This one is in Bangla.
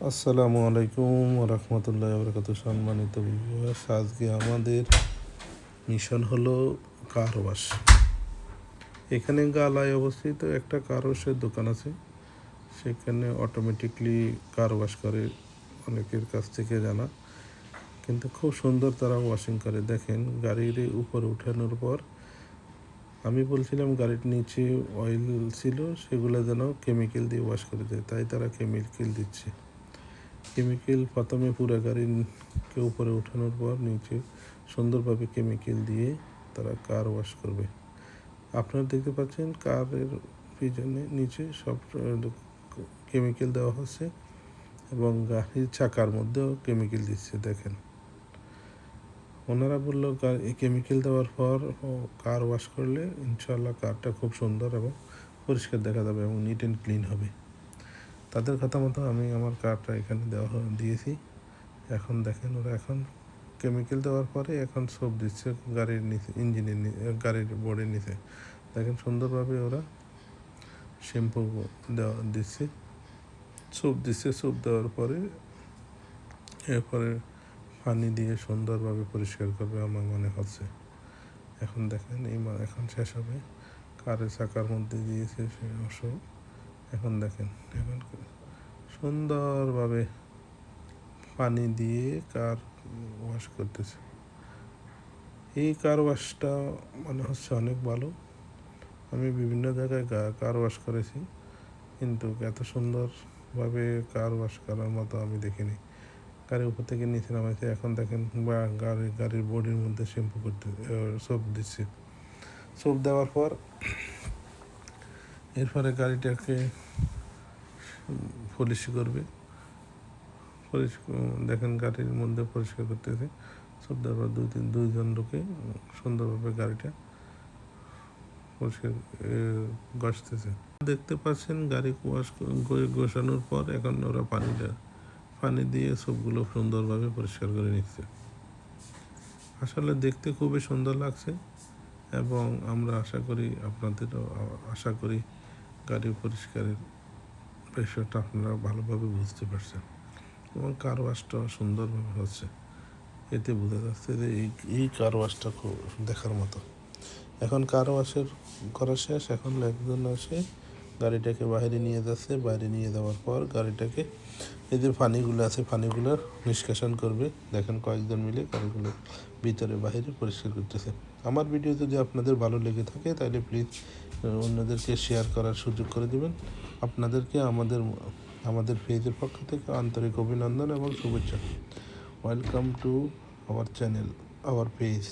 আসসালামু আলাইকুম রহমতুল্লাহ বরকাত। সম্মানিত ভিউয়ার্স, আজকে আমাদের মিশন হলো কার ওয়াশ। এখানে গালায় অবস্থিত একটা কার ওয়াশের দোকান আছে, সেখানে অটোমেটিকলি কার ওয়াশ করে, অনেকের কাছ থেকে জানা, কিন্তু খুব সুন্দর তারা ওয়াশিং করে। দেখেন গাড়ির উপরে উঠানোর পর আমি বলছিলাম গাড়ির নিচে অয়েল ছিল, সেগুলো যেন কেমিক্যাল দিয়ে ওয়াশ করে দেয়, তাই তারা কেমিক্যাল দিচ্ছে। কেমিক্যাল প্রথমে পুরো গাড়িকে উপরে ওঠানোর পর নিচে সুন্দরভাবে কেমিক্যাল দিয়ে তারা কার ওয়াশ করবে। আপনারা দেখতে পাচ্ছেন কারের পিছনে নিচে সব কেমিক্যাল দেওয়া হচ্ছে এবং গাড়ির চাকার মধ্যেও কেমিক্যাল দিচ্ছে। দেখেন, ওনারা বললো কেমিক্যাল দেওয়ার পর কার ওয়াশ করলে ইনশাল্লাহ কারটা খুব সুন্দর এবং পরিষ্কার দেখা যাবে এবং নিট অ্যান্ড ক্লিন হবে। তাদের কথা মতো আমি আমার কারটা এখানে দিয়েছি। এখন দেখেন ওরা এখন কেমিক্যাল দেওয়ার পরে এখন সোপ দিচ্ছে গাড়ির নিচে, ইঞ্জিনের গাড়ির বোর্ডের নিচে। দেখেন সুন্দরভাবে ওরা শ্যাম্পু দিচ্ছে, সোপ দিচ্ছে। সোপ দেওয়ার পরে এরপরে পানি দিয়ে সুন্দরভাবে পরিষ্কার করবে আমার মনে হচ্ছে। এখন দেখেন এখন শেষ হবে, কারের চাকার মধ্যে দিয়েছে সে ওসব। এখন দেখেন এখন সুন্দরভাবে পানি দিয়ে কার ওয়াশ করতেছে। এই কার ওয়াশটা মনে হচ্ছে অনেক ভালো। আমি বিভিন্ন জায়গায় কার ওয়াশ করেছি, কিন্তু এত সুন্দরভাবে কার ওয়াশ করার মতো আমি দেখিনি। গাড়ির উপর থেকে নিচে নামাইছে। এখন দেখেন গাড়ির বডির মধ্যে শ্যাম্পু করতে সোপ দিচ্ছে। সোপ দেওয়ার পর এরপরে গাড়িটাকে পলিশ করবে। দেখেন গাড়ির মধ্যে পরিষ্কার করতেছে। সব দেওয়ার পর দুইজন লোকে সুন্দরভাবে গাড়িটা পরিষ্কার ঘষতেছে। দেখতে পাচ্ছেন গাড়ি ঘষানোর পর এখন ওরা পানি দিয়ে সবগুলো সুন্দরভাবে পরিষ্কার করে নিচ্ছে। আসলে দেখতে খুবই সুন্দর লাগছে এবং আমরা আশা করি আপনাদেরও আশা করি গাড়ি পরিষ্কারের বিষয়টা আপনারা ভালোভাবে বুঝতে পারছেন এবং কার ওয়াশটা সুন্দরভাবে হচ্ছে। এতে বোঝা যাচ্ছে যে এই কার ওয়াশটা খুব দেখার মতো। এখন কার ওয়াশের করা শেষ। এখন একজন আসে গাড়িটাকে বাইরে নিয়ে যাচ্ছে। বাইরে নিয়ে যাওয়ার পর গাড়িটাকে এই যে পানিগুলো আছে, পানিগুলো নিষ্কাশন করবে। দেখেন কয়েকজন মিলে গাড়িগুলো ভিতরে বাইরে পরিষ্কার করতেছে। আমার ভিডিও যদি আপনাদের ভালো লেগে থাকে তাহলে প্লিজ অন্যদেরকে শেয়ার করার সুযোগ করে দেবেন। আপনাদেরকে আমাদের পেজের পক্ষ থেকে আন্তরিক অভিনন্দন এবং শুভেচ্ছা। Welcome to our channel, our page.